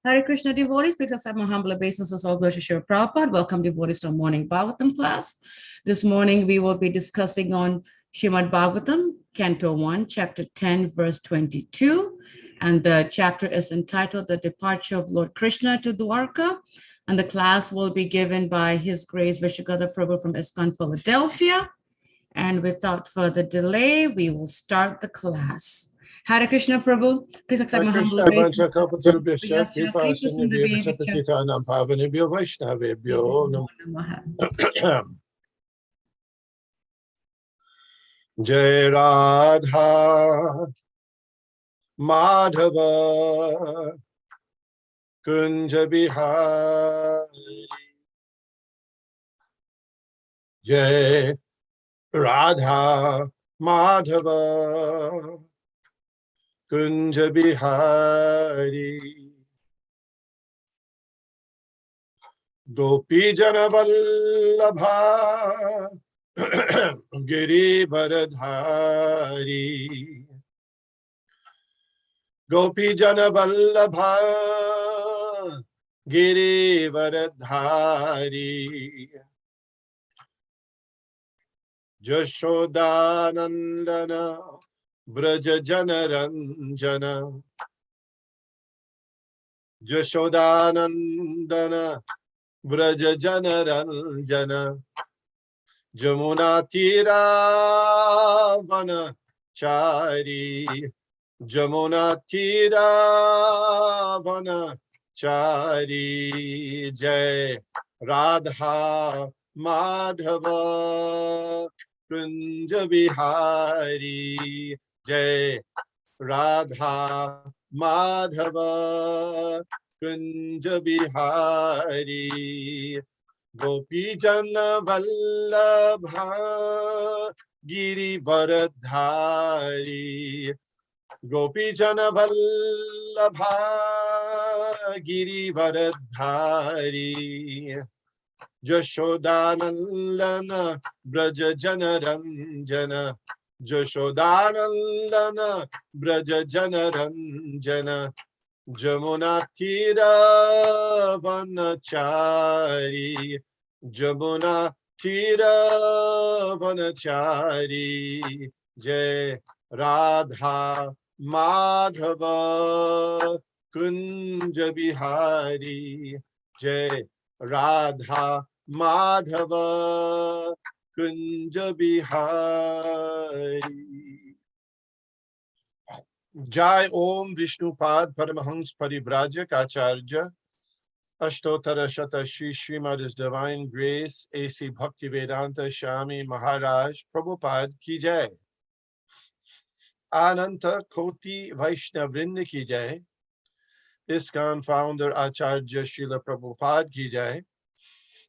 Hare Krishna devotees, please accept my humble obeisances. All glory to Srila Prabhupada. Welcome devotees to our morning Bhagavatam class. This morning we will be discussing on Srimad Bhagavatam, Canto 1, Chapter 10, verse 22. And the chapter is entitled The Departure of Lord Krishna to Dwarka. And the class will be given by His Grace Vishwagadha Prabhu from ISKCON, Philadelphia. And without further delay, we will start the class. Hare Krishna Prabhu, please accept my humble obeisance. Jai Radha Madhava Kunja Bihari Jai Radha Madhava Kunja Bihari Gopi Jana Vallabha Giri Varadhari Gopi Jana Vallabha Giri Varadhari Jashodanandana Braja Jana Ranjana Jashodanandana Braja Jana Ranjana Jamuna Tira Vana Chari Jamuna Tira Vana Chari Jai Radha Madhava Kunja Bihari Jai Radha Madhava Kunja Bihari Gopi Jana Vallabha Giri Varadhari Gopi Jana Vallabha Giri Varadhari Jashodanandana Braja Jana Ranjana Jashodanandana Braja Jana Ranjana Jamuna Tira Vanachari Jamuna Tira Vanachari Jai Radha Madhava Kunja Bihari Jai Radha Madhava Kunja Bihari. Jai Om Vishnupad Paramahans Parivrajak Acharya Ashtotara Shata Shri Srimad His Divine Grace A.C. Bhaktivedanta Swami Maharaj Prabhupada Ki Jai. Ananta Koti Vaishnavrinda Ki Jai. ISKCON founder Acharya Srila Prabhupada Ki Jai.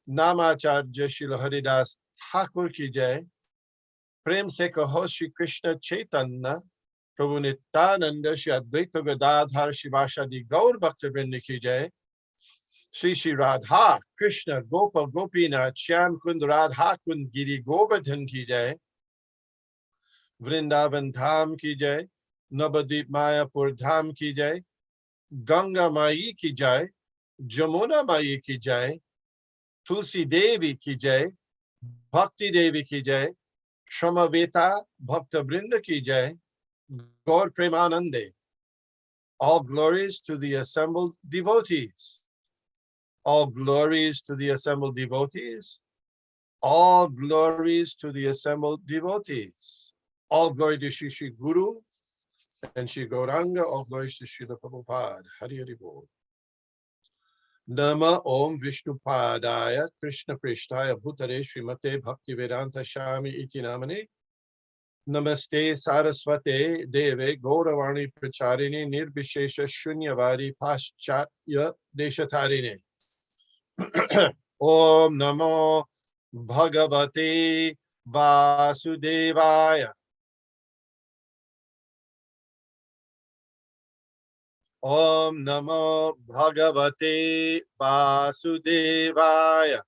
Namacharya Srila Haridas Thakur Ki Jai. Prem Se Kaho Shri Krishna Chaitanya Prabhu Nityananda Shri Advaita Gadadhar Shivashadi Gaur Bhaktivinoda Ki Jai. Shri Shri Radha Krishna Gopa Gopinath Shyam Kund Radha Kund Giri Govardhan Ki Jai. Vrindavan Dham Ki Jai. Navadvip Mayapur Dham Ki Jai. Ganga Mai Ki Jai. Jamuna Mai Ki Jai. Tulsi Devi Ki Jai. Bhakti Devi Ki Jai. Shamaveta Bhakta Brinda Ki Jai. Gaur Premanande. All glories to the assembled devotees. All glories to the assembled devotees. All glories to the assembled devotees. All glory to Shri Shri Guru and Shri Gauranga. All glories to Srila Prabhupada. Hari Hari Bol. Nama Om Vishnupadaya Krishna Prishtaya Bhutare Srimate Bhaktivedanta Swami Iti Namane. Namaste Saraswate Deve Gauravani Pracharini Nirbishesha Shunyavadi Paschatya Deshatarine. Om Namo Bhagavate Vasudevaya. Om Namo Bhagavate Vasudevaya.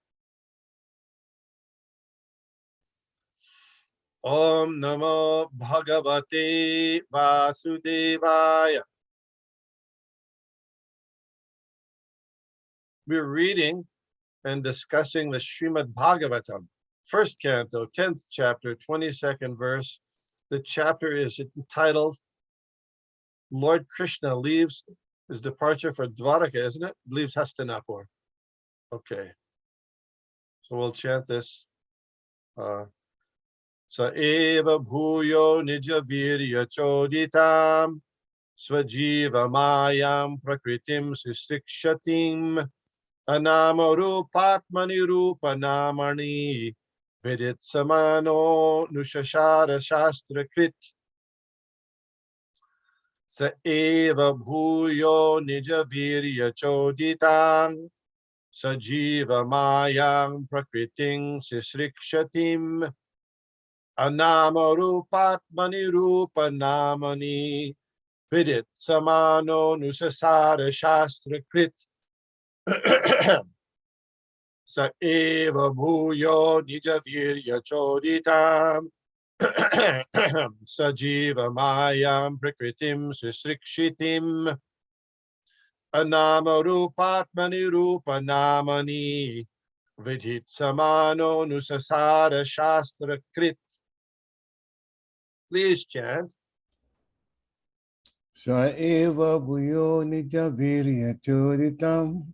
Om Namo Bhagavate Vasudevaya. We're reading and discussing the Srimad Bhagavatam, first canto, 10th chapter, 22nd verse. The chapter is entitled Lord Krishna leaves his departure for Dwaraka, isn't it? Leaves Hastinapur. Okay. So we'll chant this. Sa eva bhuyo nija virya choditam svajiva mayam prakritim sistrikshatim anama rupatmani rupanamani vidit samano nushashara shastra krit. Sa eva bhuyo nija virya choditam sajiva mayam prakritim sistrikshatim anama rupatmani rupanamani vidit samano nusasara shastra krit. Sa eva bhuyo nija virya choditam sajiva mayam prakritim susrikshitim anama rupatmani rupanamani vidit samano nusasara shastra krit. Please chant. Sa eva bhuyo nija virya choditam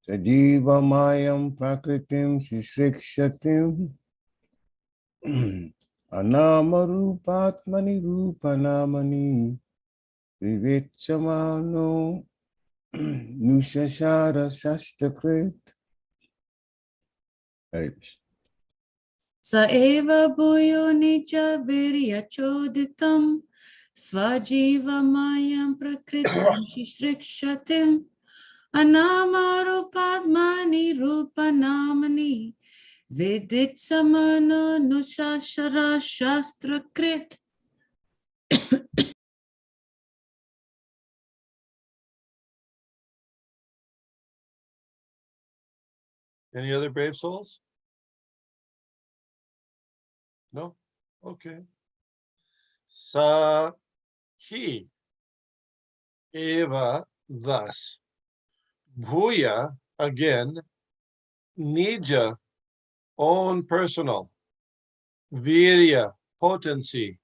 sajiva mayam prakritim sisrikshatim anama rupatmani rupanamani vivitsamano nushashara shastakrit. Sa eva bhuyo nija virya choditam svajiva mayam prakritim shisrikshatim anama rupadmani rupanamani vidit samano nusashara shastra krit. Any other brave souls? No? Okay. Sa he eva thus. Bhuya again. Nija own personal. Virya potency.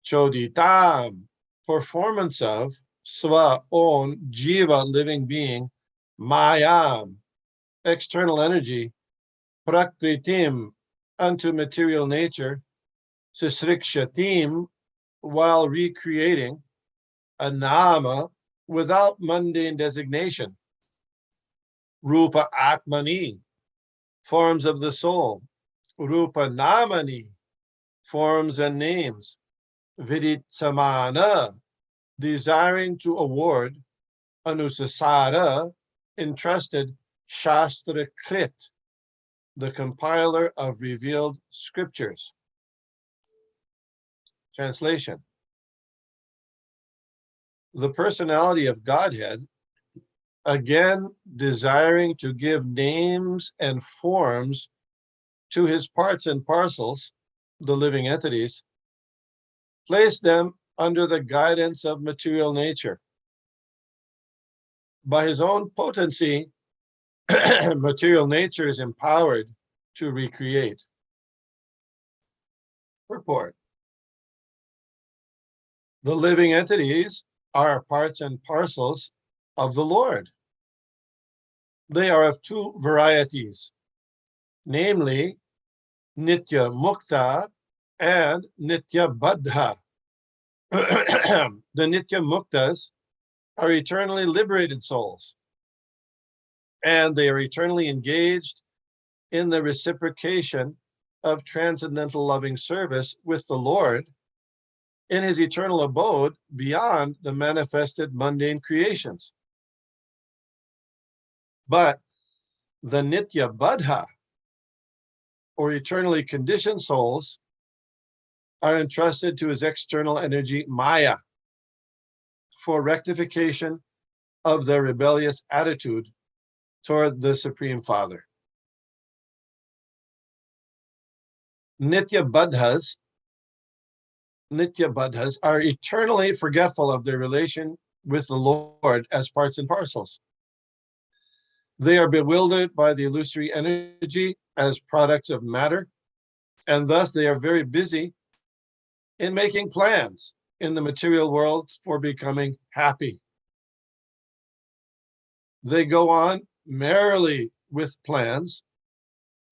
Choditam performance of. Swa own jiva living being. Mayam external energy. Prakritim unto material nature. Sisrikshatim while recreating. a nama without mundane designation. Rupa Atmani, forms of the soul. Rupa Namani, forms and names. Vidit Samana, desiring to award. Anusasara, entrusted. Shastra Krit, the compiler of revealed scriptures. Translation. The personality of Godhead, again desiring to give names and forms to his parts and parcels, the living entities, placed them under the guidance of material nature. By his own potency, material nature is empowered to recreate. Purport. The living entities are parts and parcels of the Lord. They are of two varieties, namely Nitya Mukta and Nitya Baddha. The Nitya Muktas are eternally liberated souls, and they are eternally engaged in the reciprocation of transcendental loving service with the Lord in his eternal abode beyond the manifested mundane creations. But the Nitya Baddha, or eternally conditioned souls, are entrusted to his external energy, Maya, for rectification of their rebellious attitude toward the Supreme Father. Nitya Baddhas are eternally forgetful of their relation with the Lord as parts and parcels. They are bewildered by the illusory energy as products of matter, and thus they are very busy in making plans in the material world for becoming happy. They go on merrily with plans,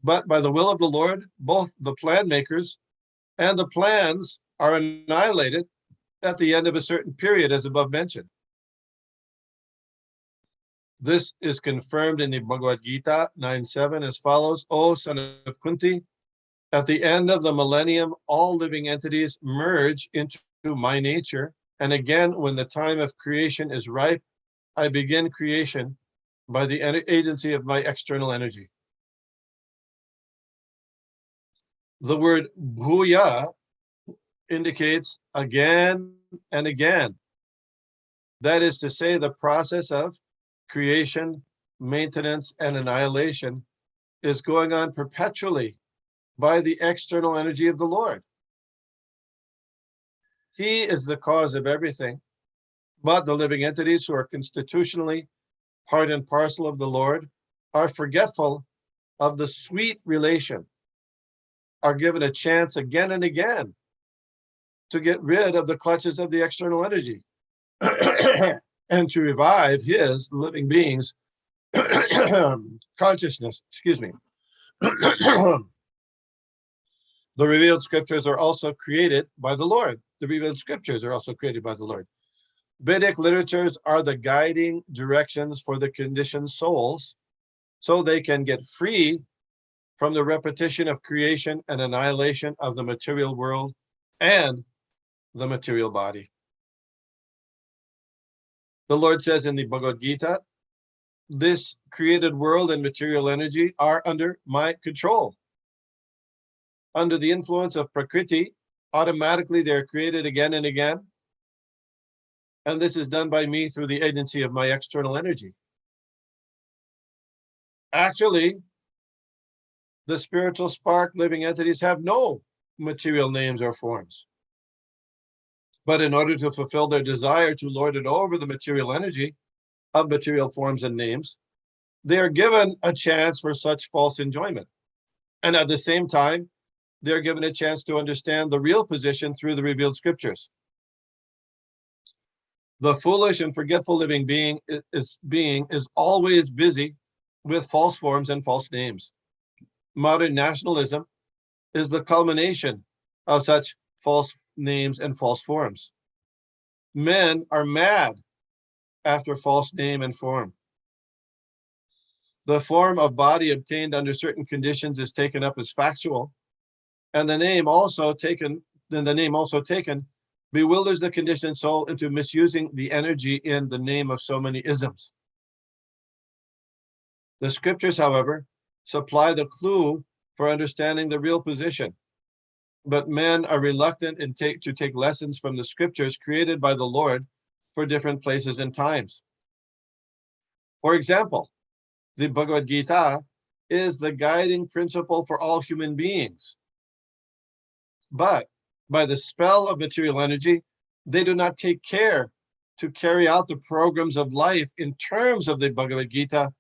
but by the will of the Lord, both the plan makers and the plans are annihilated at the end of a certain period, as above mentioned. This is confirmed in the Bhagavad Gita 9:7 as follows: O son of Kunti, at the end of the millennium, all living entities merge into my nature, and again, when the time of creation is ripe, I begin creation by the agency of my external energy. The word bhuya indicates again and again. That is to say, the process of creation, maintenance, and annihilation is going on perpetually by the external energy of the Lord. He is the cause of everything, but the living entities who are constitutionally part and parcel of the Lord are forgetful of the sweet relation, are given a chance again and again to get rid of the clutches of the external energy and to revive his living beings consciousness. The revealed scriptures are also created by the Lord. The revealed scriptures are also created by the Lord. Vedic literatures are the guiding directions for the conditioned souls so they can get free from the repetition of creation and annihilation of the material world and the material body. The Lord says in the Bhagavad Gita, this created world and material energy are under my control. Under the influence of Prakriti, automatically they're created again and again. And this is done by me through the agency of my external energy. Actually, the spiritual spark living entities have no material names or forms. But in order to fulfill their desire to lord it over the material energy of material forms and names, they are given a chance for such false enjoyment. And at the same time, they're given a chance to understand the real position through the revealed scriptures. The foolish and forgetful living being is always busy with false forms and false names. Modern nationalism is the culmination of such false names and false forms. men are mad after false name and form. The form of body obtained under certain conditions is taken up as factual, and the name also taken bewilders the conditioned soul into misusing the energy in the name of so many isms. The scriptures, however, supply the clue for understanding the real position, but men are reluctant to take lessons from the scriptures created by the Lord for different places and times. For example, the Bhagavad Gita is the guiding principle for all human beings. But by the spell of material energy, they do not take care to carry out the programs of life in terms of the Bhagavad Gita.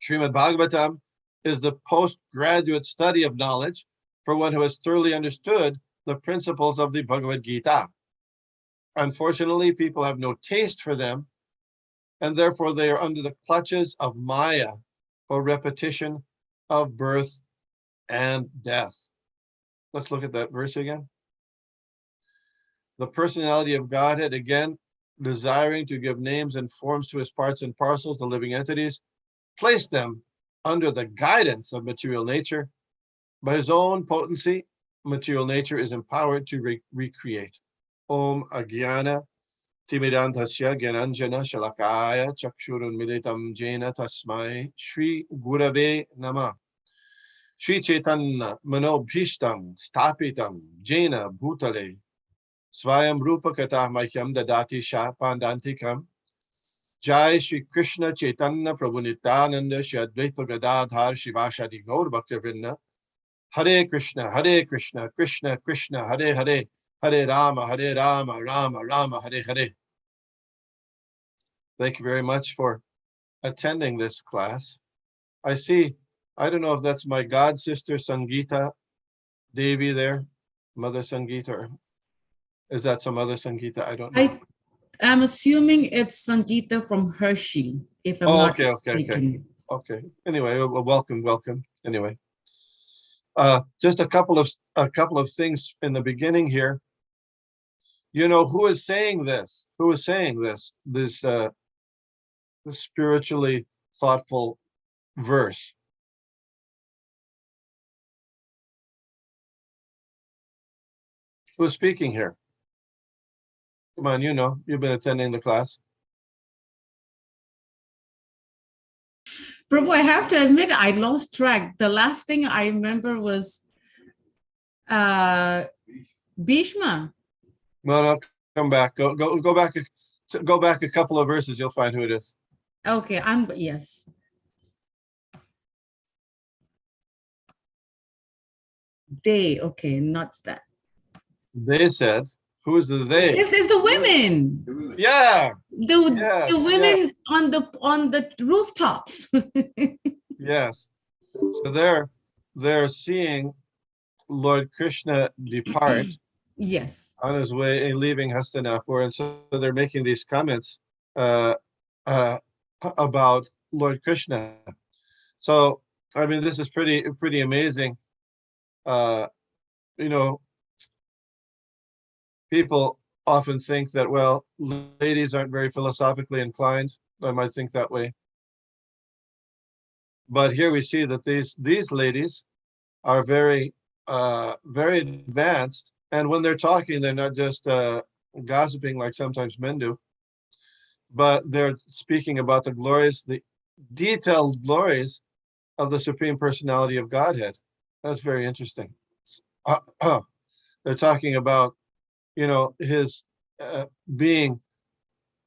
Srimad Bhagavatam is the postgraduate study of knowledge for one who has thoroughly understood the principles of the Bhagavad Gita. Unfortunately, people have no taste for them, and therefore they are under the clutches of Maya for repetition of birth and death. Let's look at that verse again. The personality of Godhead, again, desiring to give names and forms to his parts and parcels, the living entities, placed them under the guidance of material nature. By his own potency, material nature is empowered to recreate. Om Agyana Timidantasya Gyananjana Shalakaya Chakshurun Militam Jena Tasmai Shri Gurave Nama Shri Chaitanya Manobhishtam Stapitam Jena Bhutale Swayam Rupa Katah Mahyam Dadati Sha Pandantikam Jai Shri Krishna Chaitanya Prabhu Nityananda Shri Advaita Gadadhar Shivashadi Gaur Bhaktivinoda Hare Krishna, Krishna Krishna, Hare Hare, Hare Rama, Rama Rama, Hare Hare. Thank you very much for attending this class. I don't know if that's my god sister Sangeeta Devi there, Mother Sangeeta, or is that some other Sangeeta? I don't know. I'm assuming it's Sangeeta from Hershey, if I'm not mistaken. Okay. Anyway, welcome. Anyway. Just a couple of things in the beginning here. You know, who is saying this? Who is saying this? This spiritually thoughtful verse. Who's speaking here? Come on, you've been attending the class. Prabhu, I have to admit, I lost track. The last thing I remember was Bhishma. No, come back. Go back. Go back a couple of verses. You'll find who it is. Okay, yes. Okay, not that. They said, who is the they? This is the women. Yeah. The women on the rooftops. Yes. So they're seeing Lord Krishna depart. Yes. On his way, leaving Hastinapur, and so they're making these comments about Lord Krishna. So, I mean, this is pretty amazing. People often think that, well, ladies aren't very philosophically inclined. I might think that way. But here we see that these ladies are very advanced, and when they're talking, they're not just gossiping like sometimes men do, but they're speaking about the detailed glories of the Supreme Personality of Godhead. That's very interesting. They're talking about, his being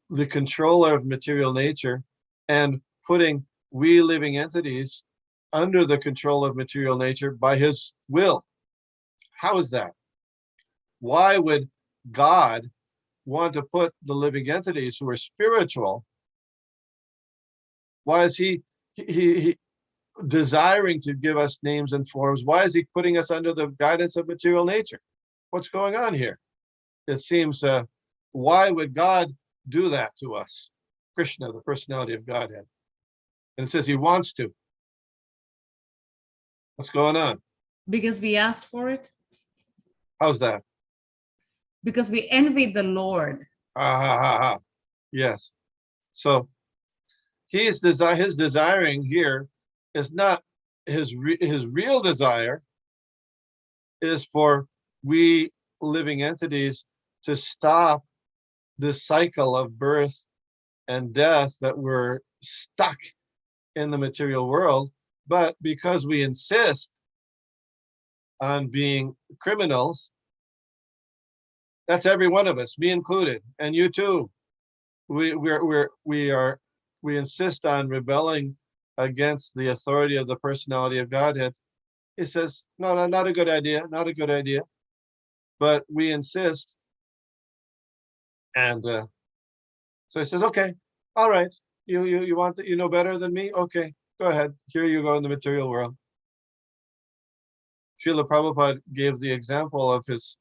the controller of material nature and putting we living entities under the control of material nature by his will. How is that? Why would God want to put the living entities who are spiritual? Why is he desiring to give us names and forms? Why is he putting us under the guidance of material nature? What's going on here? It seems, why would God do that to us? Krishna, the personality of Godhead. And it says he wants to. What's going on? Because we asked for it. How's that? because we envy the Lord. Yes. So his desiring here is not his real desire is for we living entities to stop the cycle of birth and death that we're stuck in the material world, but because we insist on being criminals, that's every one of us, me included, and you too. We insist on rebelling against the authority of the personality of Godhead. He says, no, not a good idea, not a good idea. But we insist, and so he says, okay, all right, you want that, you know better than me? Okay, go ahead. Here you go in the material world. Srila Prabhupada gave the example of his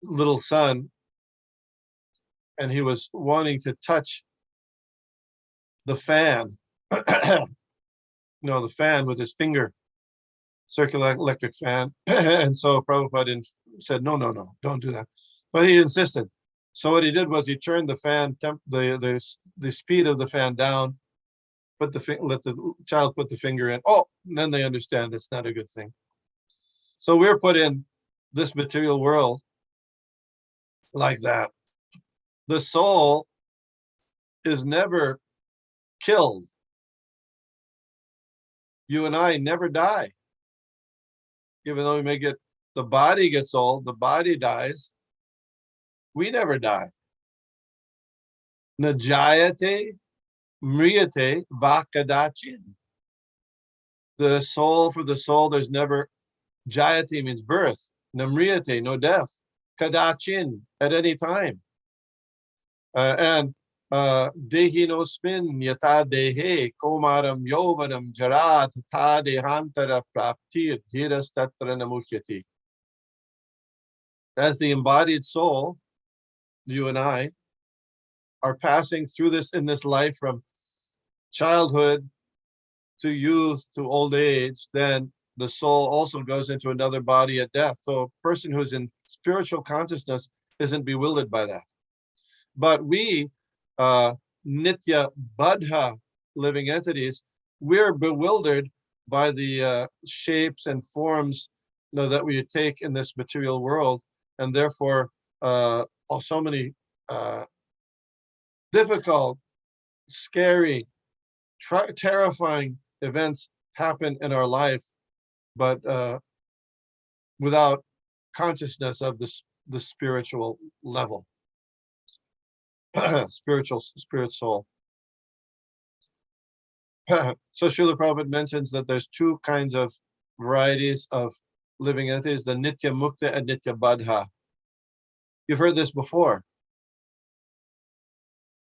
little son, and he was wanting to touch the fan, no, the fan with his finger, circular electric fan. And so Prabhupada said, no, don't do that. But he insisted. So what he did was he turned the fan, the speed of the fan down, let the child put the finger in. Oh, and then they understand it's not a good thing. So we're put in this material world like that. The soul is never killed. You and I never die. Even though we may get, the body gets old, the body dies, we never die. Najayate mriyate vakadachin. The soul, for the soul, there's never, jayate means birth, namriyate, no death, kadachin, at any time. And dehi no spin yata dehe komaram yovanam jarat tha dehantara praptir dhiras tatra namukhyati. As the embodied soul, you and I are passing through this in this life from childhood to youth to old age, then the soul also goes into another body at death. So a person who's in spiritual consciousness isn't bewildered by that. But we, nitya baddha living entities, we're bewildered by the shapes and forms that we take in this material world, and therefore so many difficult, scary, terrifying events happen in our life, but without consciousness of the spiritual level. Spirit soul. So Srila Prabhupada mentions that there's two kinds of varieties of living entities, the nitya mukta and nitya baddha. You've heard this before.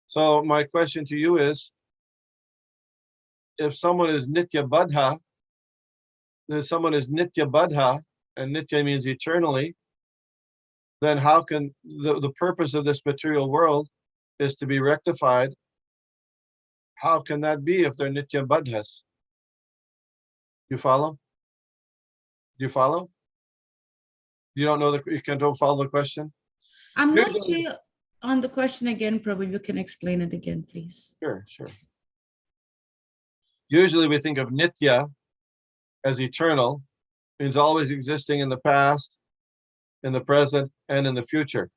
So my question to you is, if someone is nitya baddha, and nitya means eternally, then how can the purpose of this material world is to be rectified? How can that be if they're nitya baddhas? You follow? Do you follow? You don't know don't follow the question? I'm not clear on the question again, Prabhu. You can explain it again, please. Sure. Usually we think of nitya as eternal, means always existing in the past, in the present, and in the future.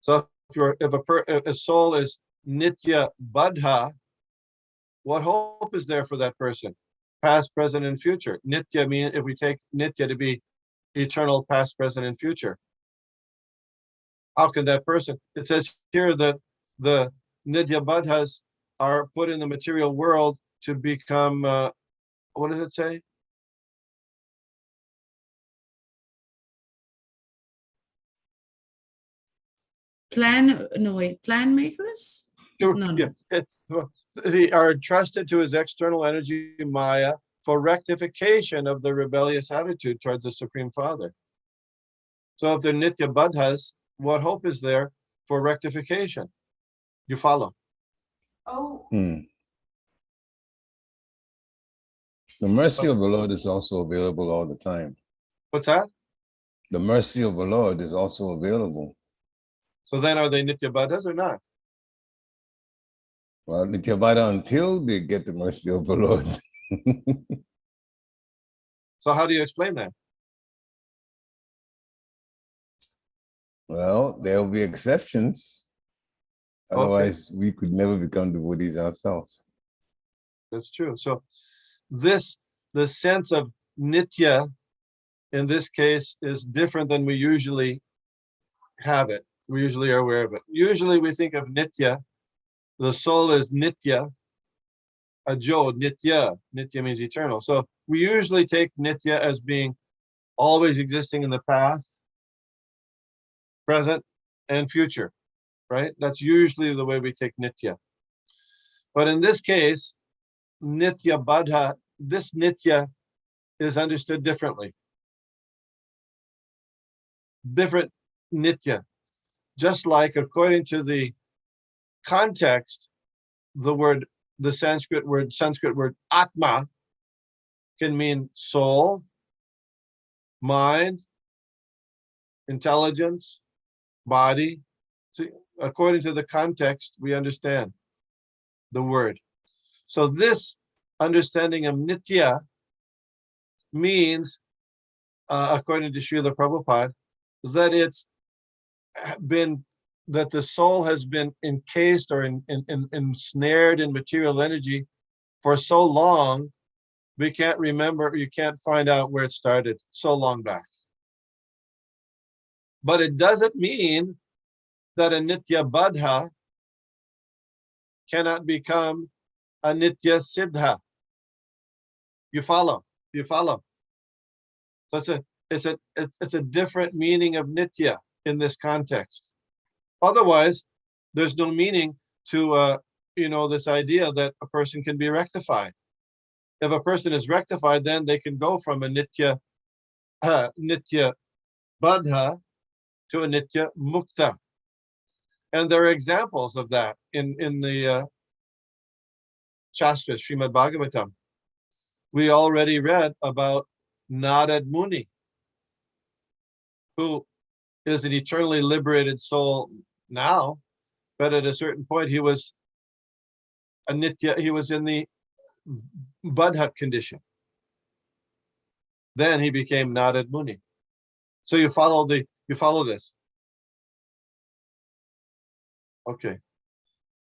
So if a soul is nitya baddha, what hope is there for that person? Past, present, and future. Nitya means, if we take nitya to be eternal, past, present, and future, how can that person? It says here that the nitya baddhas are put in the material world to become, what does it say? Plan makers? No. Yeah. They are entrusted to his external energy, Maya, for rectification of the rebellious attitude towards the Supreme Father. So if they're nitya baddhas, what hope is there for rectification? You follow? Oh. The mercy of the Lord is also available all the time. What's that? the mercy of the Lord is also available. So then are they Nitya Baddhas or not? Well, Nityabada until they get the mercy of the Lord. So how do you explain that? Well, there will be exceptions. Okay. Otherwise, we could never become devotees ourselves. That's true. So the sense of Nitya in this case is different than we usually have it. We usually are aware of it. Usually we think of Nitya, the soul is Nitya, Ajo, Nitya. Nitya means eternal. So we usually take Nitya as being always existing in the past, present, and future, right? That's usually the way we take Nitya. But in this case, Nitya Baddha, this Nitya is understood differently. Different Nitya. Just like according to the context, the Sanskrit word Atma can mean soul, mind, intelligence, body. See, according to the context, we understand the word. So this understanding of Nitya means, according to Srila Prabhupada, that it's been, that the soul has been encased or ensnared in material energy for so long, we can't remember, you can't find out where it started so long back. But it doesn't mean that a Nitya Baddha cannot become a Nitya Siddha. You follow? You follow? So it's a different meaning of Nitya in this context. Otherwise, there's no meaning to this idea that a person can be rectified. If a person is rectified, then they can go from a Nitya Baddha to a Nitya Mukta. And there are examples of that in the Shastras, Srimad Bhagavatam. We already read about Narad Muni, who is an eternally liberated soul now, but at a certain point he was a Nitya, he was in the Baddha condition. Then he became Narad Muni. So you follow this. Okay.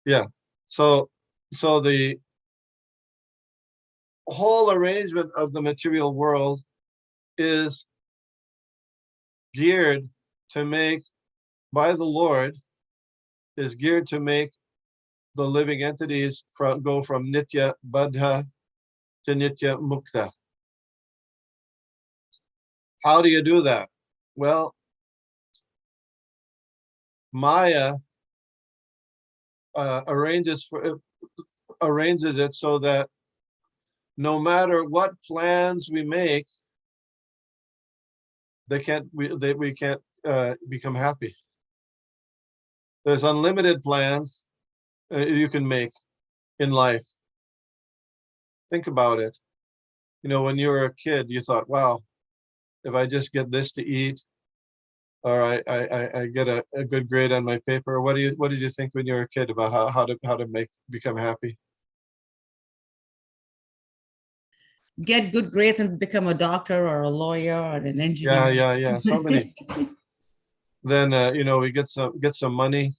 Yeah. So the whole arrangement of the material world is geared to make, by the Lord, is geared to make the living entities go from Nitya Baddha to Nitya Mukta. How do you do that? Well, Maya arranges it so that no matter what plans we make, we can't become happy. There's unlimited plans you can make in life. Think about it. When you were a kid, you thought, wow, if I just get this to eat, or I get a good grade on my paper. What did you think when you were a kid about how to become happy? Get good grades and become a doctor or a lawyer or an engineer. Yeah. So many. Then we get some money,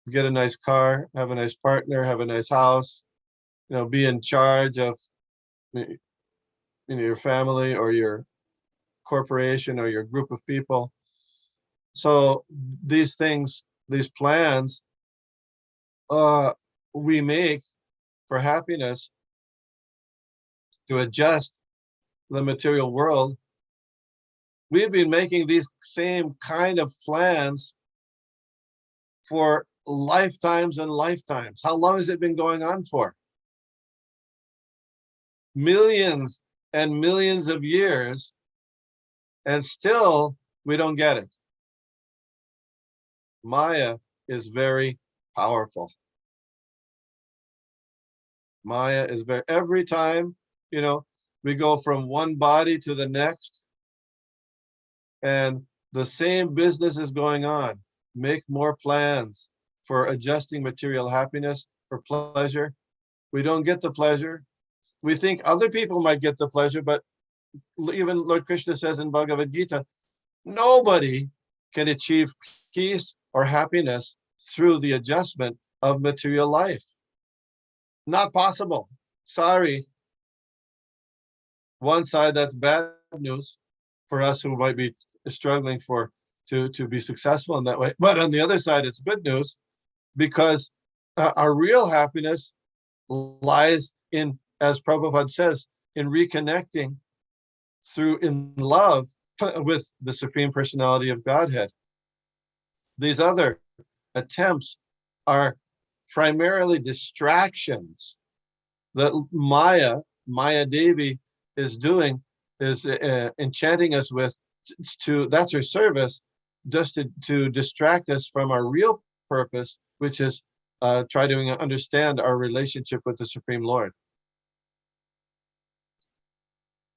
get a nice car, have a nice partner, have a nice house, be in charge of your family or your corporation or your group of people. So these things, these plans we make for happiness to adjust the material world. We've been making these same kind of plans for lifetimes and lifetimes. How long has it been going on for? Millions and millions of years, and still we don't get it. Maya is very powerful. Maya is every time, we go from one body to the next, And the same business is going on. Make more plans for adjusting material happiness for pleasure. We don't get the pleasure. We think other people might get the pleasure, but even Lord Krishna says in Bhagavad Gita, nobody can achieve peace or happiness through the adjustment of material life. Not possible. Sorry. One side, that's bad news for us who might be struggling to be successful in that way. But on the other side, it's good news because our real happiness lies in, as Prabhupada says, in reconnecting in love with the Supreme Personality of Godhead. These other attempts are primarily distractions that Maya Devi is doing, is enchanting us with, that's her service, just to distract us from our real purpose, which is try to understand our relationship with the Supreme Lord.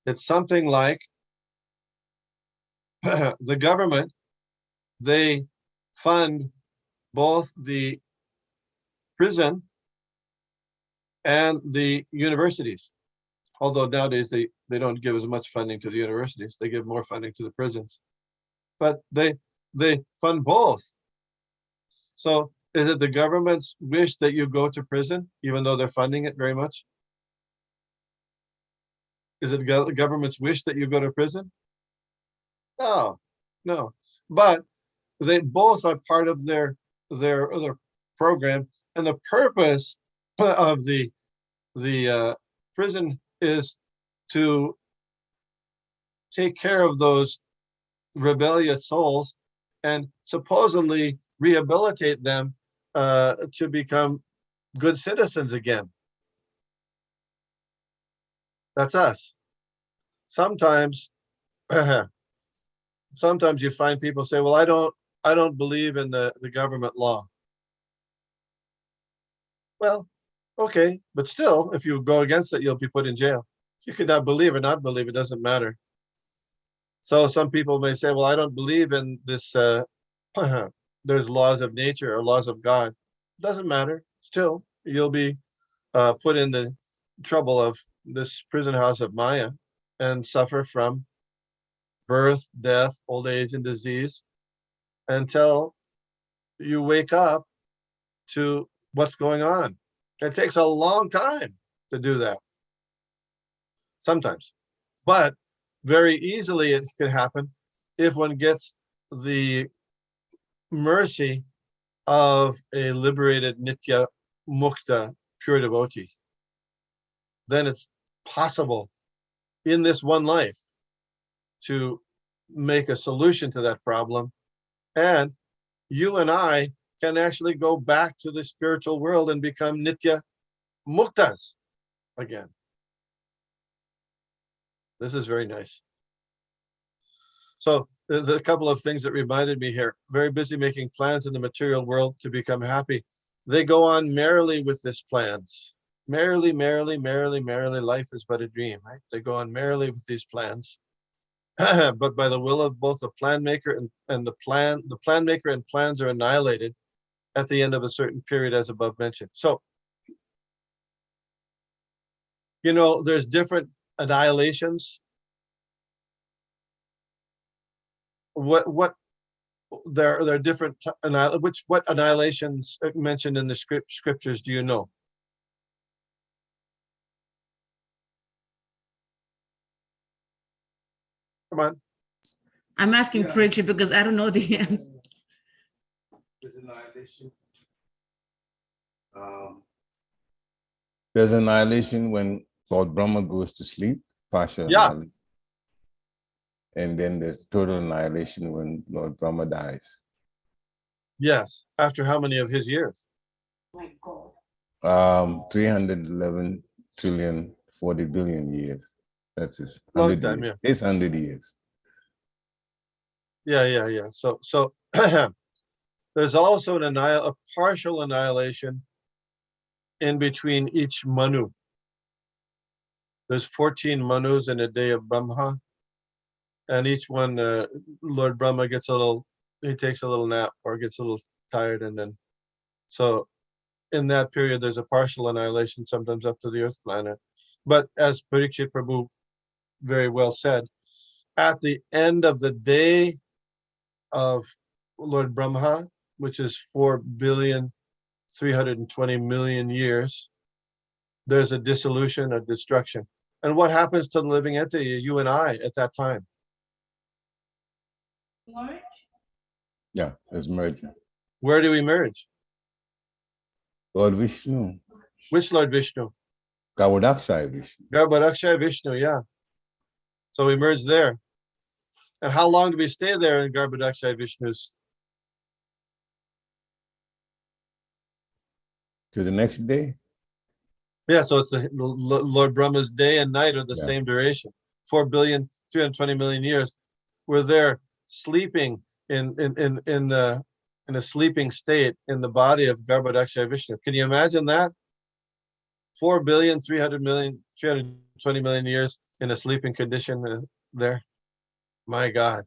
It's something like the government, they fund both the prison and the universities. Although nowadays they don't give as much funding to the universities, they give more funding to the prisons. But they fund both. So is it the government's wish that you go to prison, even though they're funding it very much? Is it the government's wish that you go to prison? No. But they both are part of their program, and the purpose of the prison is to take care of those rebellious souls and supposedly rehabilitate them to become good citizens again. That's us. Sometimes you find people say, well, I don't believe in the government law. Well, okay, but still, if you go against it, you'll be put in jail. You could not believe or not believe, it doesn't matter. So some people may say, well, I don't believe in this, there's laws of nature or laws of God. Doesn't matter. Still, you'll be put in the trouble of this prison house of Maya and suffer from birth, death, old age, and disease until you wake up to what's going on. It takes a long time to do that. Sometimes. But very easily it can happen if one gets the mercy of a liberated Nitya Mukta pure devotee. Then it's possible in this one life to make a solution to that problem. And you and I can actually go back to the spiritual world and become Nitya Muktas again. This is very nice. So there's a couple of things that reminded me here. Very busy making plans in the material world to become happy. They go on merrily with this plans. Merrily, life is but a dream, right? They go on merrily with these plans. But by the will of both the plan maker and the plan maker and plans are annihilated at the end of a certain period as above mentioned. So, there's different annihilations. What there are different what annihilations mentioned in the scriptures do you know? Come on. I'm asking Preacher because I don't know the answer. There's annihilation when Lord Brahma goes to sleep, partial Yeah. annihilation. And then there's total annihilation when Lord Brahma dies. Yes. After how many of his years? My God. 311 trillion 40 billion years. That's his Long 100 time, years. It's 100 years. Yeah. So there's also a partial annihilation in between each Manu. There's 14 Manus in a day of Brahma. and each one, Lord Brahma gets he takes a little nap or gets a little tired, and then, so in that period, there's a partial annihilation, sometimes up to the Earth planet. But as Parikshit Prabhu very well said, at the end of the day of Lord Brahma, which is 4,320,000,000 years, there's a dissolution, a destruction. And what happens to the living entity, you and I, at that time? Yeah, there's merger. Where do we merge? Lord Vishnu, Which Lord Vishnu? Gaudakshay Vishnu. Garbhadakshay Vishnu, yeah. So we merge there. And how long do we stay there in Garbhadakshay Vishnu's? To the next day? Yeah, so it's the Lord Brahma's day and night are the Yeah. same duration. 4,320,000,000 years. We're there sleeping in a sleeping state in the body of Garbhadakshay Vishnu. Can you imagine that? 4,320,000,000 years in a sleeping condition there. My God.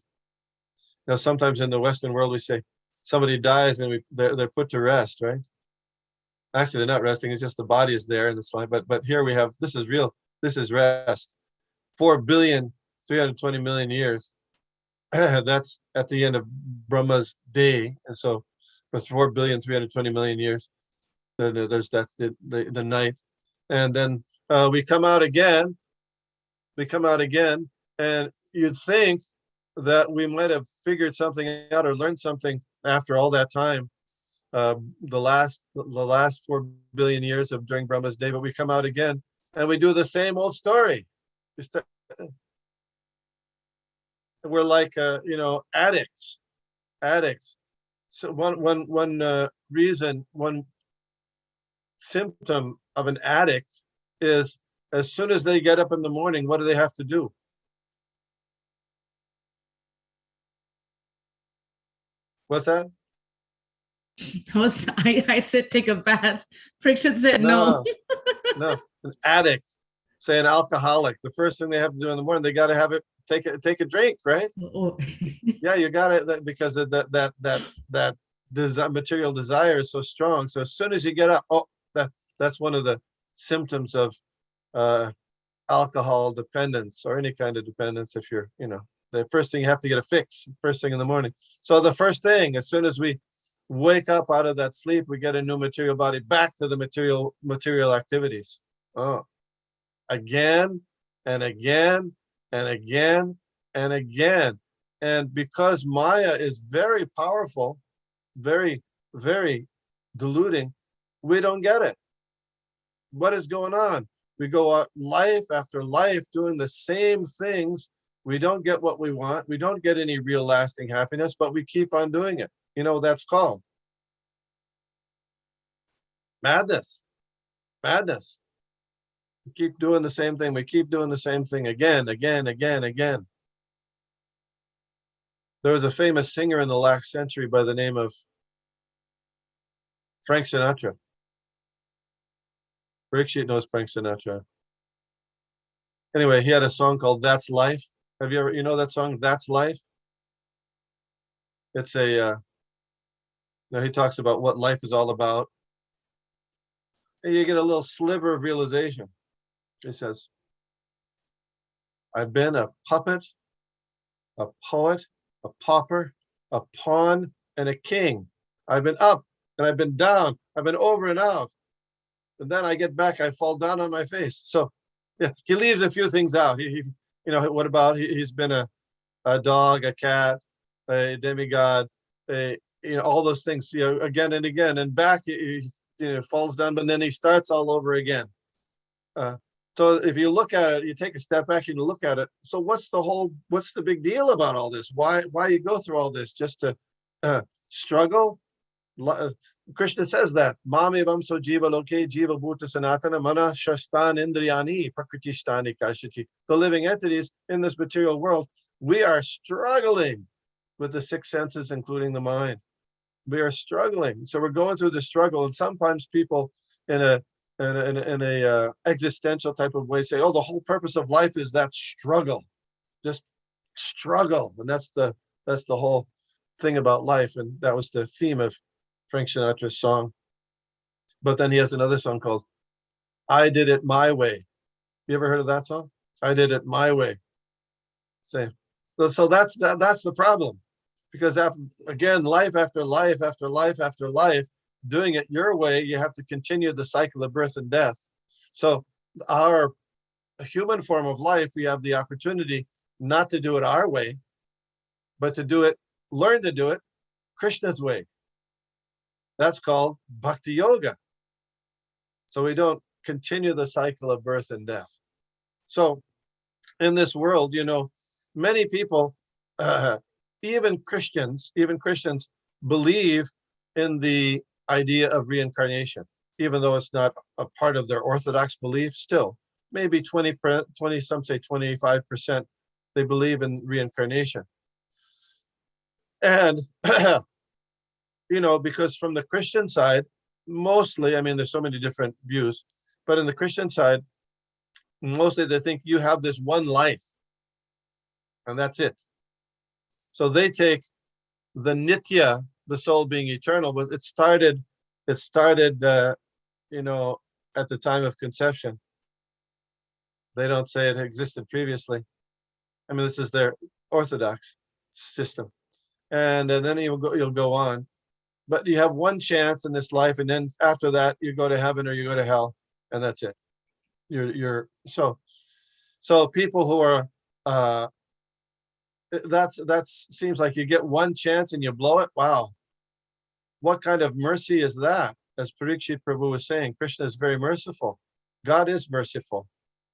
Now, sometimes in the Western world, we say somebody dies and they're put to rest, right? Actually, they're not resting. It's just the body is there and it's like, but here we have, this is real. This is rest. 4,320,000,000 years. That's at the end of Brahma's day. And so for 4,320,000,000 years, there's that's the night. And then we come out again. We come out again, and you'd think that we might have figured something out or learned something after all that time, the last 4 billion years of during Brahma's day. But we come out again, and we do the same old story. We're like addicts. So one reason, one symptom of an addict is as soon as they get up in the morning, what do they have to do? What's that? I said take a bath. Parikshit said no. No. An addict, say an alcoholic, the first thing they have to do in the morning, they got to have it, take a drink, right? Oh. Yeah, you got it, because of that material desire is so strong. So as soon as you get up, that's one of the symptoms of alcohol dependence or any kind of dependence. If you're, the first thing you have to get a fix first thing in the morning. So the first thing, as soon as we wake up out of that sleep, we get a new material body back to the material activities. Oh, again and again and again and again. And because Maya is very powerful, very, very deluding, we don't get it. What is going on? We go out life after life doing the same things. We don't get what we want. We don't get any real lasting happiness, but we keep on doing it. That's called madness. Madness. We keep doing the same thing. We keep doing the same thing again. There was a famous singer in the last century by the name of Frank Sinatra. Parikshit knows Frank Sinatra. Anyway, he had a song called That's Life. Have you ever, that song, That's Life? It's he talks about what life is all about. And you get a little sliver of realization. He says, I've been a puppet, a poet, a pauper, a pawn, and a king. I've been up and I've been down. I've been over and out. And then I get back, I fall down on my face. So yeah, he leaves a few things out. What about he's been a dog, a cat, a demigod, all those things, again and again, and back he falls down, but then he starts all over again. So if you look at it, you take a step back and you look at it. So what's the big deal about all this? Why you go through all this? Just to struggle? Krishna says that mami vamso jiva loke jiva bhuta sanatana mana shastan indriyani prakritishtani kashiti. The living entities in this material world, we are struggling with the six senses, including the mind. We are struggling. So we're going through the struggle, and sometimes people in a existential type of way say, "Oh, the whole purpose of life is that struggle, just struggle. And that's the whole thing about life. And that was the theme of Frank Sinatra's song. But then he has another song called I Did It My Way. You ever heard of that song? I did it my way. Same. So that's the problem. Because again, life after life after life after life, doing it your way, you have to continue the cycle of birth and death. So our human form of life, we have the opportunity not to do it our way, but to do it, learn to do it Krishna's way. That's called bhakti yoga. So we don't continue the cycle of birth and death. So in this world, many people, even Christians believe in the idea of reincarnation, even though it's not a part of their orthodox belief. Still, maybe 20, some say 25%, they believe in reincarnation. And, because from the Christian side, mostly, there's so many different views, but in the Christian side, mostly they think you have this one life and that's it. So they take the nitya, the soul being eternal, but it started, at the time of conception. They don't say it existed previously. This is their orthodox system. And then you'll go on. But you have one chance in this life, and then after that, you go to heaven or you go to hell, and that's it. So people who are that seems like you get one chance and you blow it. Wow, what kind of mercy is that? As Parikshit Prabhu was saying, Krishna is very merciful. God is merciful.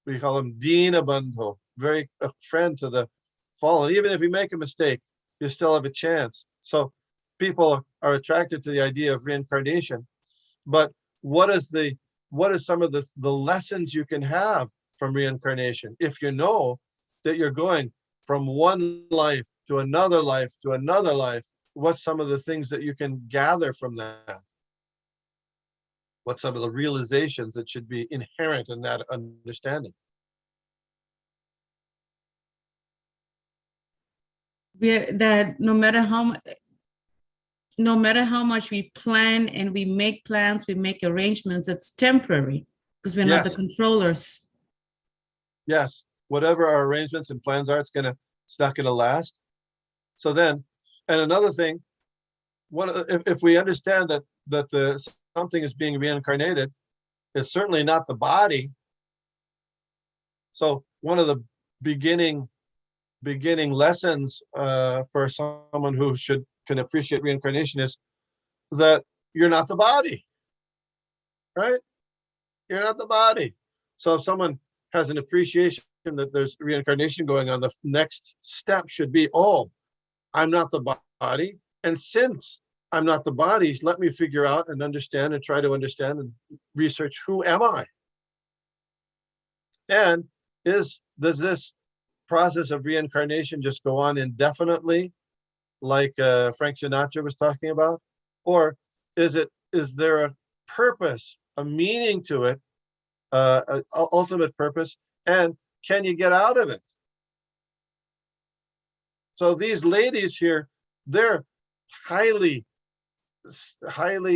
We call him Dina Bandhu, very a friend to the fallen. Even if you make a mistake, you still have a chance. So people are attracted to the idea of reincarnation. But what is some of the lessons you can have from reincarnation if you know that you're going from one life to another life to another life? What's some of the things that you can gather from that? What's some of the realizations that should be inherent in that understanding? That no matter how much we plan and we make plans, we make arrangements, it's temporary because we're not the controllers. Yes, whatever our arrangements and plans are, it's not gonna last. So then, and another thing, if we understand that something is being reincarnated, it's certainly not the body. So one of the beginning lessons for someone who can appreciate reincarnation is that you're not the body, right? You're not the body. So if someone has an appreciation that there's reincarnation going on, the next step should be, oh, I'm not the body. And since I'm not the body, let me figure out and understand and try to understand and research, who am I? And does this process of reincarnation just go on indefinitely, like Frank Sinatra was talking about? Or is there a purpose, a meaning to it, an ultimate purpose, and can you get out of it? So these ladies here, they're highly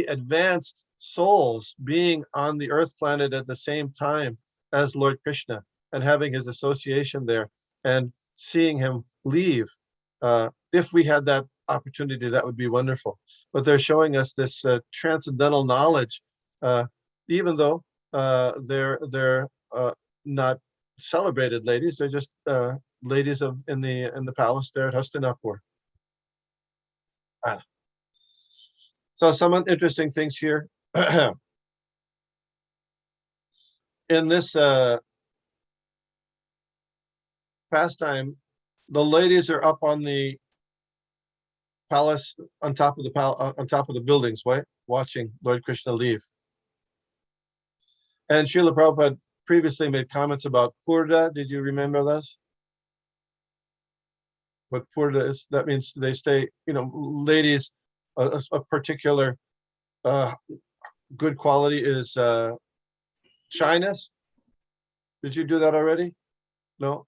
advanced souls being on the earth planet at the same time as Lord Krishna and having his association there and seeing him leave. If we had that opportunity, that would be wonderful. But they're showing us this transcendental knowledge, even though they're not celebrated ladies. They're just ladies in the palace there at Hastinapur. So some interesting things here. In this pastime, the ladies are up on the palace, on top of the buildings, right, watching Lord Krishna leave. And Srila Prabhupada previously made comments about purda. Did you remember this? What purda is? That means they stay, ladies, a particular good quality is shyness. Did you do that already? No?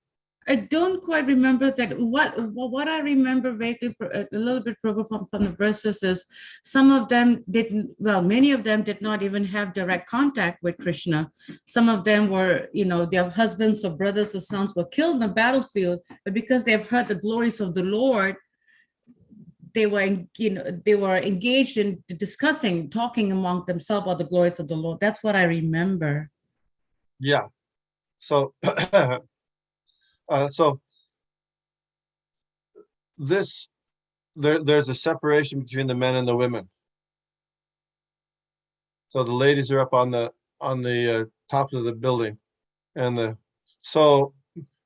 I don't quite remember that. What I remember vaguely, a little bit from the verses is some of them didn't. Well, many of them did not even have direct contact with Krishna. Some of them were, their husbands or brothers or sons were killed in the battlefield, but because they have heard the glories of the Lord, they were engaged in discussing, talking among themselves about the glories of the Lord. That's what I remember. Yeah. So, so there's a separation between the men and the women. So the ladies are up on the top of the building, and so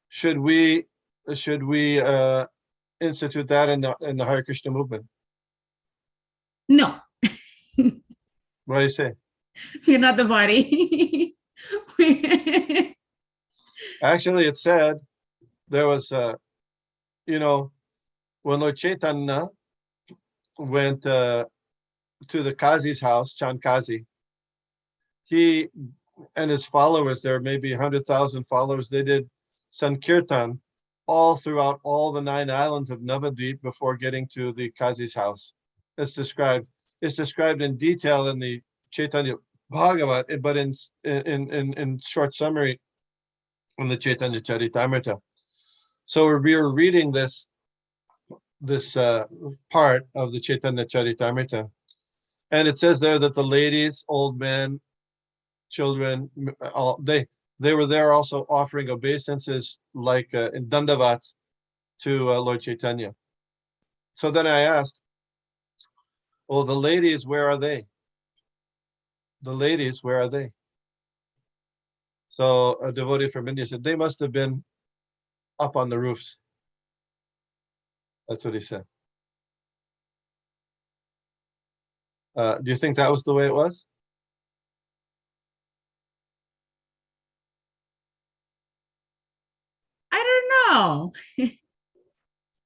should we institute that in the Hare Krishna movement? No, What do you say? you're not the body. Actually, it said there was when Lord Chaitanya went to the Kazi's house, Chan Kazi, he and his followers, there may be 100,000 followers, they did Sankirtan all throughout all the 9 islands of Navadvip before getting to the Kazi's house. It's described in detail in the Chaitanya Bhagavat, but in short summary in the Chaitanya Charitamrita. So we are reading this part of the Chaitanya Charitamrita, and it says there that the ladies, old men, children, all they were there also offering obeisances like in Dandavat to Lord Chaitanya. So then I asked, "Oh, the ladies, where are they? The ladies, where are they?" So a devotee from India said, "They must have been up on the roofs." That's what he said. Do you think that was the way it was? I don't know.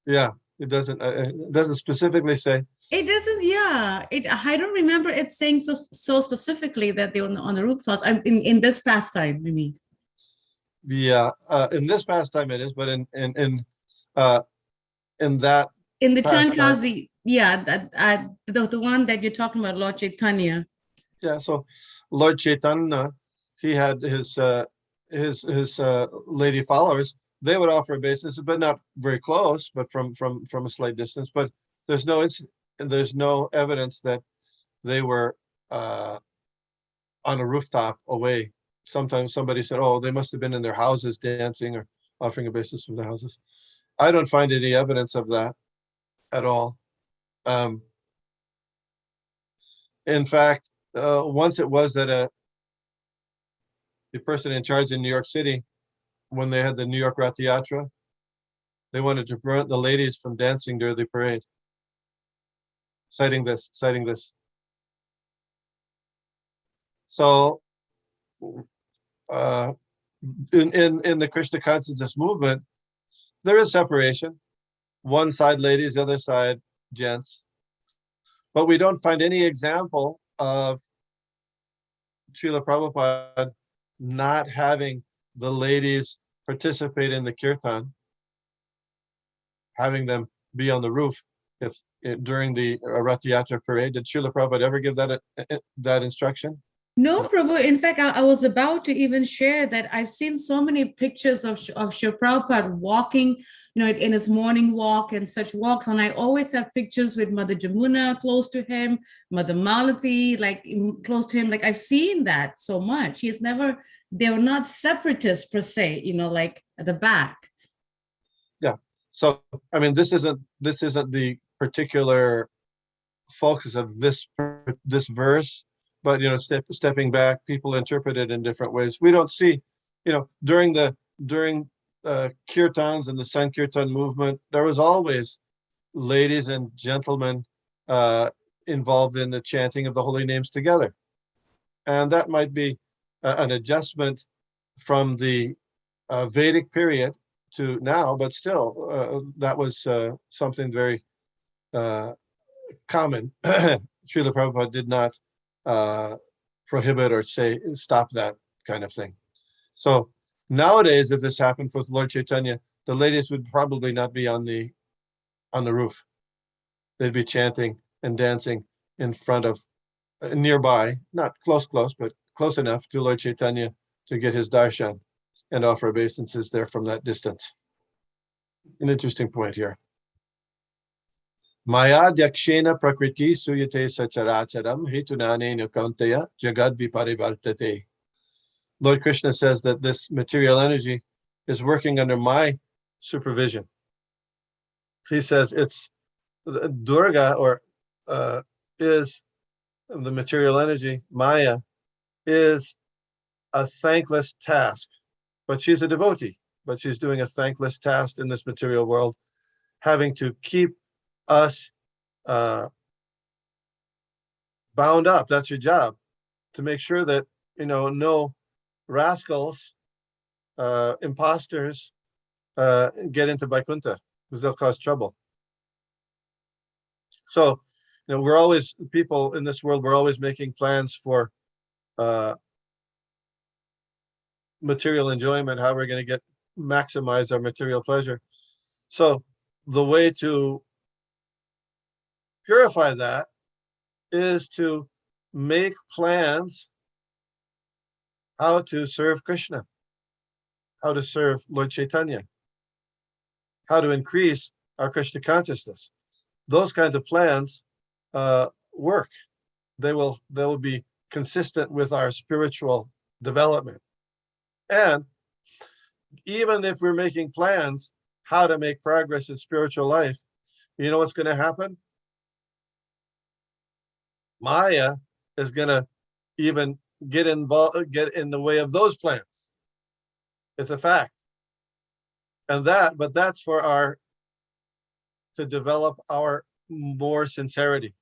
Yeah, it doesn't specifically say. It doesn't, yeah. I don't remember it saying so specifically that they were on the rooftops. In this pastime, I mean. Yeah, in this pastime it is, but uh, in that In the pastime, Chankazi, yeah, the one that you're talking about, Lord Chaitanya. yeah. So Lord Chaitanya, he had his lady followers. They would offer obeisances, but not very close, but from a slight distance. But there's no evidence that they were on a rooftop away. Sometimes somebody said, "Oh, they must have been in their houses dancing or offering obeisance from their houses." I don't find any evidence of that at all. In fact, once it was that the person in charge in New York City, when they had the New York Rath Yatra, they wanted to prevent the ladies from dancing during the parade, citing this. So, uh, in the Krishna consciousness movement, there is separation. One side ladies, the other side gents. But we don't find any example of Srila Prabhupada not having the ladies participate in the kirtan, having them be on the roof during the Rath Yatra parade. Did Srila Prabhupada ever give that instruction? No, No. Prabhu. In fact, I was about to even share that I've seen so many pictures of Srila Prabhupada walking, in his morning walk and such walks. And I always have pictures with Mother Jamuna close to him, Mother Malati, like close to him. Like I've seen that so much. They were not separatists per se, like at the back. Yeah. So, I mean, this isn't the particular focus of this verse, but stepping back, people interpret it in different ways. We don't see, during kirtans and the Sankirtan movement, there was always ladies and gentlemen involved in the chanting of the holy names together, and that might be an adjustment from the Vedic period to now, but still, that was something very common. Srila Prabhupada did not prohibit or say stop that kind of thing. So nowadays, if this happened with Lord Chaitanya, the ladies would probably not be on the roof. They'd be chanting and dancing in front of nearby, not close, but close enough to Lord Chaitanya to get his darshan and offer obeisances there from that distance. An interesting point here. Maya Dyakshena Prakriti Suyate Sacharacharam Hetunane Nukanteya Jagad Viparivartate. Lord Krishna says that this material energy is working under my supervision. He says it's Durga, or is the material energy, Maya, is a thankless task. But she's a devotee, but she's doing a thankless task in this material world, having to keep us bound up. That's your job, to make sure that, no rascals, imposters, get into Vaikuntha, because they'll cause trouble. So, we're always, people in this world, we're always making plans for material enjoyment, how we're going to maximize our material pleasure. So the way to purify that is to make plans how to serve Krishna, how to serve Lord Chaitanya, how to increase our Krishna consciousness. Those kinds of plans work. They will be consistent with our spiritual development. And even if we're making plans how to make progress in spiritual life, you know what's going to happen? Maya is going to even get in the way of those plans. It's a fact. And that's for to develop our more sincerity.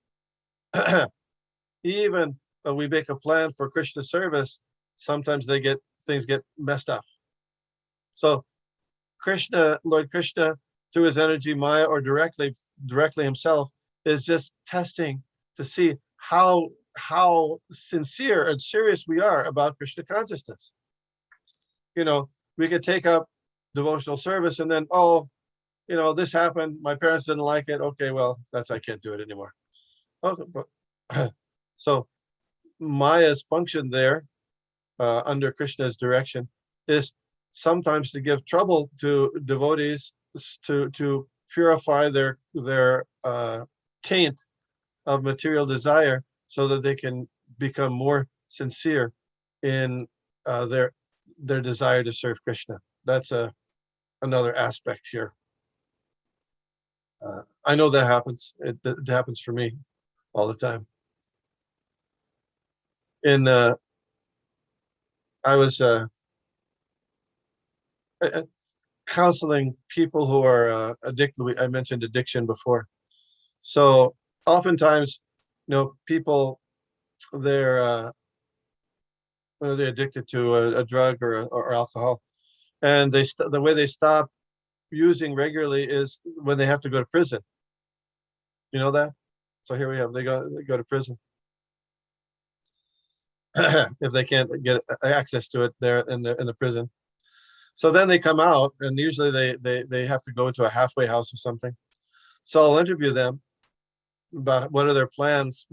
Even when we make a plan for Krishna service, sometimes things get messed up. So Lord Krishna, through his energy, Maya, or directly himself, is just testing to see how sincere and serious we are about Krishna consciousness. We could take up devotional service and then, this happened, my parents didn't like it. Okay, well, I can't do it anymore. Okay, but so Maya's function there, under Krishna's direction, is sometimes to give trouble to devotees, to purify their taint of material desire, so that they can become more sincere in their desire to serve Krishna. That's another aspect here. I know that happens. It happens for me all the time. I was counseling people who are addicted. I mentioned addiction before. So oftentimes, people, they're addicted to a drug or alcohol, and the way they stop using regularly is when they have to go to prison. You know that? So here we have, they go to prison. If they can't get access to it there in the prison. So then they come out, and usually they have to go into a halfway house or something. So I'll interview them about what are their plans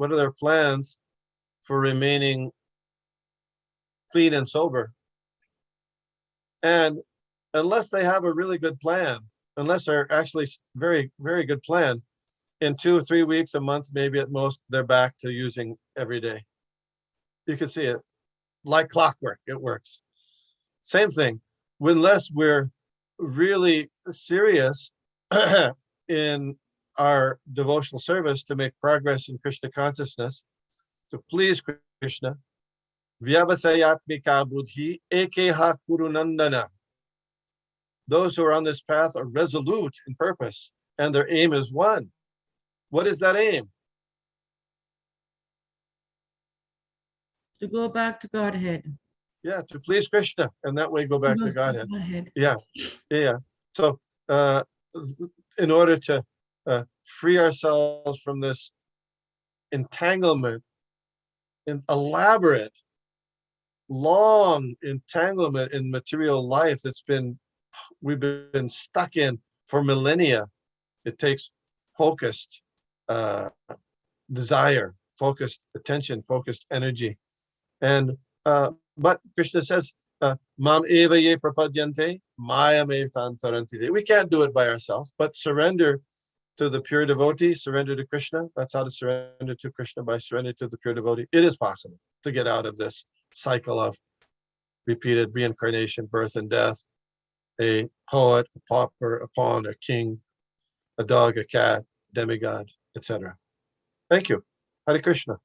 for remaining clean and sober. And unless they have a really good plan, unless they're actually very, very good plan, in 2 or 3 weeks, a month, maybe at most, they're back to using every day. You can see it like clockwork. It works. Same thing. Unless we're really serious in our devotional service to make progress in Krishna consciousness, to please Krishna, vyavasayatmika buddhi ekeha kurunandana. Those who are on this path are resolute in purpose, and their aim is one. What is that aim? To go back to Godhead. Yeah, to please Krishna, and that way go back to Godhead. Yeah. So in order to free ourselves from this entanglement, an elaborate, long entanglement in material life that's been we've been stuck in for millennia. It takes focused desire, focused attention, focused energy. And but Krishna says, Mam eva ye prapadyante, maya me tantarantite. We can't do it by ourselves, but surrender to the pure devotee, surrender to Krishna. That's how to surrender to Krishna, by surrender to the pure devotee. It is possible to get out of this cycle of repeated reincarnation, birth and death, a poet, a pauper, a pawn, a king, a dog, a cat, demigod, etc. Thank you. Hare Krishna.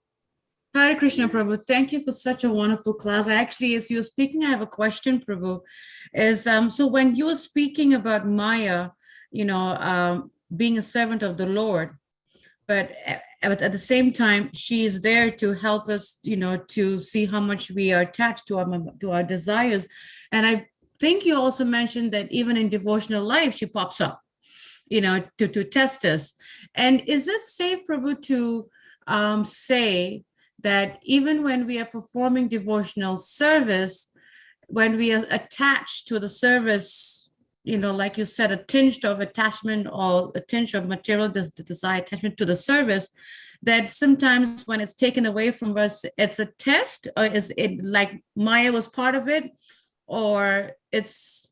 Hare Krishna, Prabhu. Thank you for such a wonderful class. Actually, as you were speaking, I have a question, Prabhu. So when you were speaking about Maya, being a servant of the Lord, but at the same time, she is there to help us, to see how much we are attached to our desires. And I think you also mentioned that even in devotional life, she pops up, to test us. And is it safe, Prabhu, to say that even when we are performing devotional service, when we are attached to the service, like you said, a tinge of attachment or a tinge of material desire, attachment to the service, that sometimes when it's taken away from us, it's a test, or is it like Maya was part of it, or does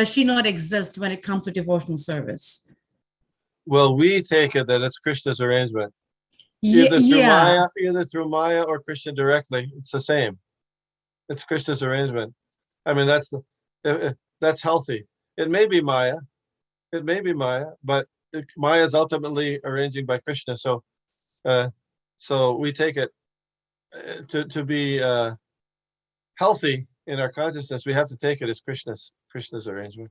she not exist when it comes to devotional service? Well, we take it that it's Krishna's arrangement. Yeah, Either through Maya or Krishna directly. It's the same. It's Krishna's arrangement. I mean, that's healthy. It may be Maya, but Maya is ultimately arranging by Krishna. So we take it to be healthy in our consciousness. We have to take it as Krishna's arrangement.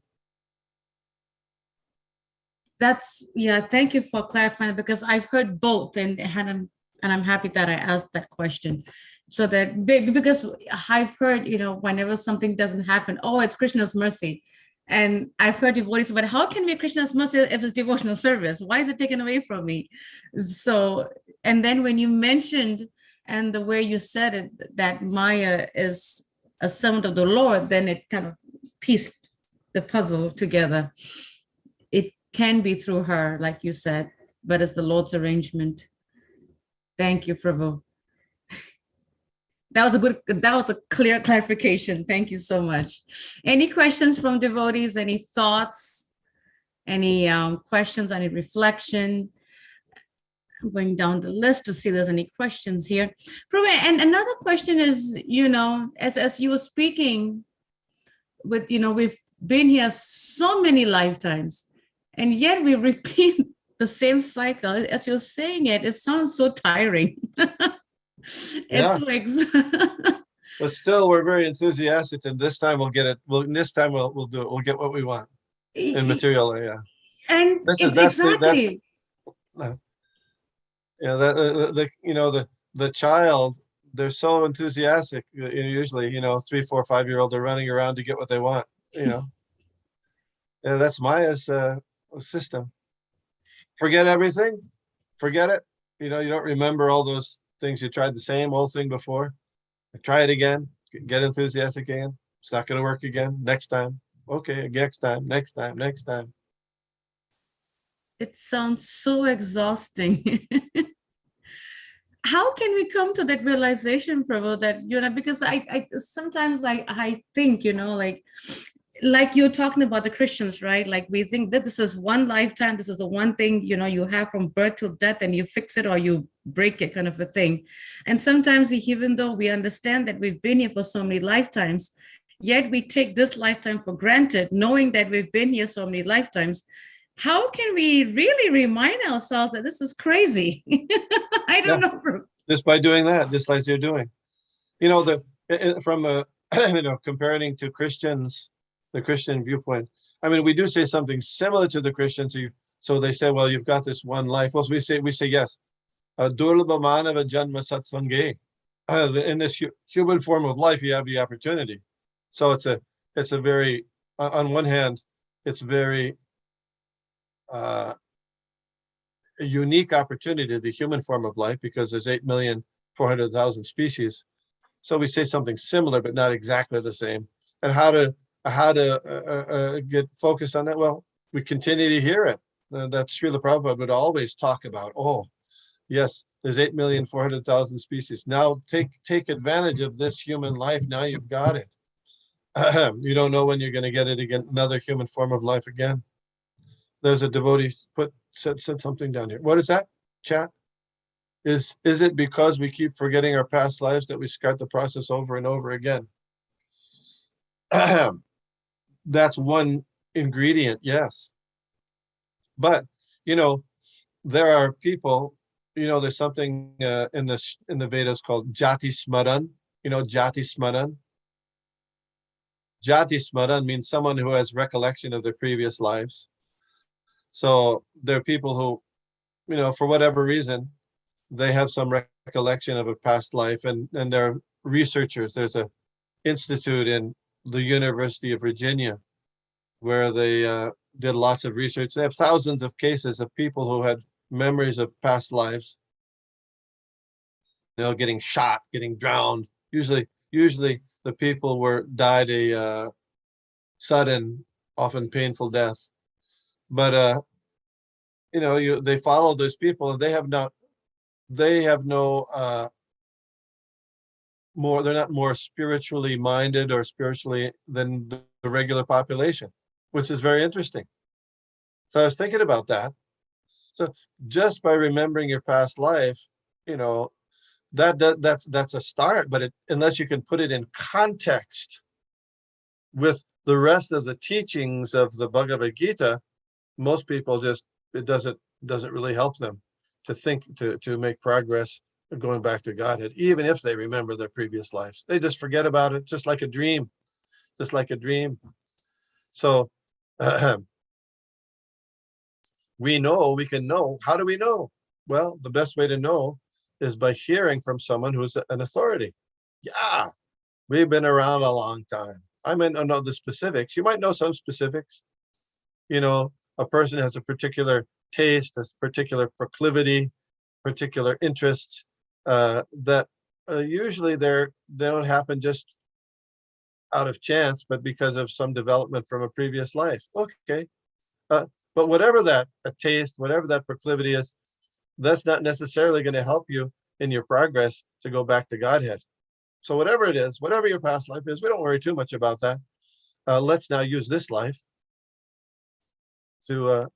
Thank you for clarifying, because I've heard both, and I'm happy that I asked that question. So that, because I've heard, whenever something doesn't happen, oh, it's Krishna's mercy. And I've heard devotees, but how can be Krishna's mercy if it's devotional service? Why is it taken away from me? So, and then when you mentioned, and the way you said it, that Maya is a servant of the Lord, then it kind of pieced the puzzle together. It can be through her, like you said, but it's the Lord's arrangement. Thank you, Prabhu. That was a clear clarification. Thank you so much. Any questions from devotees? Any thoughts? Any questions? Any reflection? I'm going down the list to see if there's any questions here. Prabhu, and another question is, as you were speaking with, we've been here so many lifetimes, and yet we repeat the same cycle. As you're saying it sounds so tiring. Yeah. It's But still, we're very enthusiastic, and this time we'll get it. This time we'll do it. We'll get what we want in material. Yeah. And exactly. The child, they're so enthusiastic. Usually, 3, 4, 5-year-old, they're running around to get what they want. Yeah, that's Maya's system. Forget everything. Forget it. You don't remember all those things you tried the same old thing before. Try it again. Get enthusiastic again. It's not going to work again. Next time. Okay, next time. It sounds so exhausting. How can we come to that realization, Prabhu, that, because I sometimes I think, like you're talking about the Christians, right? Like we think that this is one lifetime, this is the one thing, you have from birth till death, and you fix it or you break it, kind of a thing. And sometimes, even though we understand that we've been here for so many lifetimes, yet we take this lifetime for granted, knowing that we've been here so many lifetimes. How can we really remind ourselves that this is crazy? I don't know. Just by doing that, just like you're doing. From comparing to Christians, the Christian viewpoint. I mean, we do say something similar to the Christians. So they say, well, you've got this one life. Well, we say yes. Durlabha manava janma satsange. In this human form of life, you have the opportunity. So it's a very, on one hand, it's very a unique opportunity, the human form of life, because there's 8,400,000 species. So we say something similar, but not exactly the same. And how to how to get focused on that? Well, we continue to hear it. That's Srila Prabhupada would always talk about, oh, yes, there's 8,400,000 species. Now take advantage of this human life. Now you've got it. You don't know when you're going to get it again, another human form of life again. There's a devotee said something down here. What is that, chat? Is it because we keep forgetting our past lives that we start the process over and over again? That's one ingredient, yes. But, there are people, there's something in the Vedas called Jati Smaran. Jati Smaran. Jati Smaran means someone who has recollection of their previous lives. So there are people who, for whatever reason, they have some recollection of a past life, and they're researchers. There's an institute in the University of Virginia where they did lots of research. They have thousands of cases of people who had memories of past lives, getting shot, getting drowned. Usually the people died a sudden, often painful death. But they follow those people, and they're not more spiritually minded or spiritually than the regular population, which is very interesting. So I was thinking about that. So just by remembering your past life, that's a start. But unless you can put it in context with the rest of the teachings of the Bhagavad Gita, most people it doesn't really help them to think to make progress going back to Godhead, even if they remember their previous lives. They just forget about it, just like a dream. So we can know. How do we know? Well, the best way to know is by hearing from someone who's an authority. Yeah, we've been around a long time. I might not know the specifics. You might know some specifics. A person has a particular taste, a particular proclivity, particular interests that usually they don't happen just out of chance, but because of some development from a previous life. Okay. But whatever that taste, whatever that proclivity is, that's not necessarily going to help you in your progress to go back to Godhead. So whatever it is, whatever your past life is, we don't worry too much about that. Let's now use this life to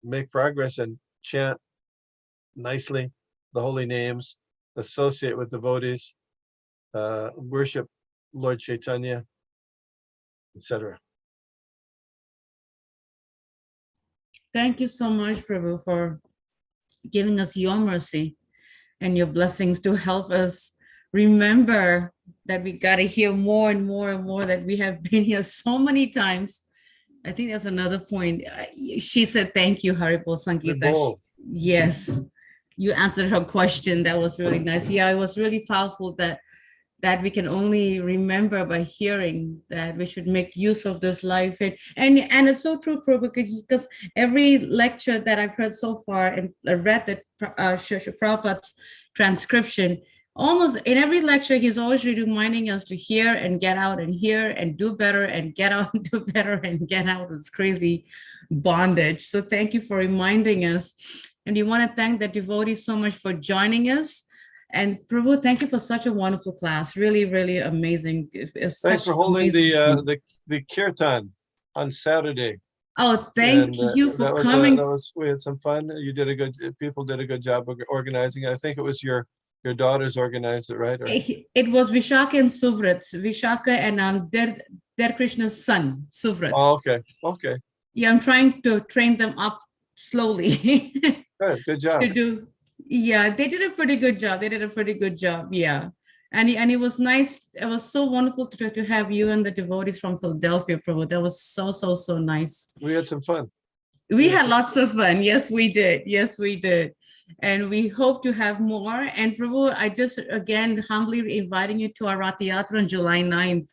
make progress and chant nicely the holy names, associate with devotees, worship Lord Chaitanya, etc. Thank you so much, Prabhu, for giving us your mercy and your blessings to help us remember that we got to hear more and more and more, that we have been here so many times. I think that's another point. She said, thank you, Haribol Sankita. Yes, you answered her question. That was really nice. Yeah, it was really powerful that we can only remember by hearing, that we should make use of this life. And it's so true, Prabhu, because every lecture that I've heard so far, and I read the Prabhupada's transcription, almost in every lecture, he's always reminding us to hear and get out, and hear and do better, and get out and do better, and get out of this crazy bondage. So thank you for reminding us. And we want to thank the devotees so much for joining us. And Prabhu, thank you for such a wonderful class. Really, really amazing. Thanks for holding the kirtan on Saturday. Oh, thank you for coming. We had some fun. People did a good job of organizing. I think it was your daughters organized it, right? It was Vishaka and Suvrat. Vishaka and Der Krishna's son, Suvrat. Oh, okay. Yeah, I'm trying to train them up slowly. Good job. Yeah, they did a pretty good job. Yeah. And it was nice. It was so wonderful to have you and the devotees from Philadelphia, Prabhu. That was so nice. We had some fun. We had lots of fun. Yes, we did. And we hope to have more. And Prabhu, I just, again, humbly inviting you to our Rath Yatra on July 9th.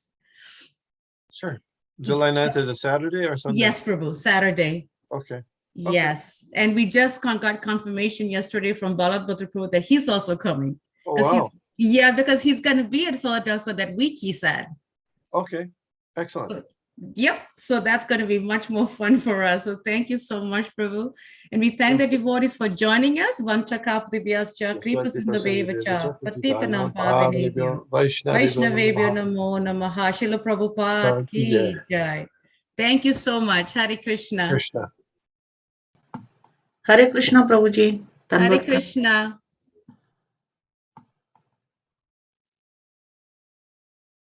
Sure. July 9th is a Saturday or Sunday? Yes, Prabhu, Saturday. Okay. Yes. And we just got confirmation yesterday from Balabhadra Prabhu that he's also coming. Oh, wow. Because he's going to be at Philadelphia that week, he said. Okay. Excellent. Yep. So that's going to be much more fun for us. So thank you so much, Prabhu. And we thank the devotees for joining us. Vanchakapadivyascha, Kripasindavevacha, Patitanam Pavanebhyo, Vaishnavebhyo Namo Namaha, Srila Prabhupada Ki Jai. Thank you so much. Hare Krishna. Krishna. Hare Krishna, Prabhuji. Hare Tanvat Krishna.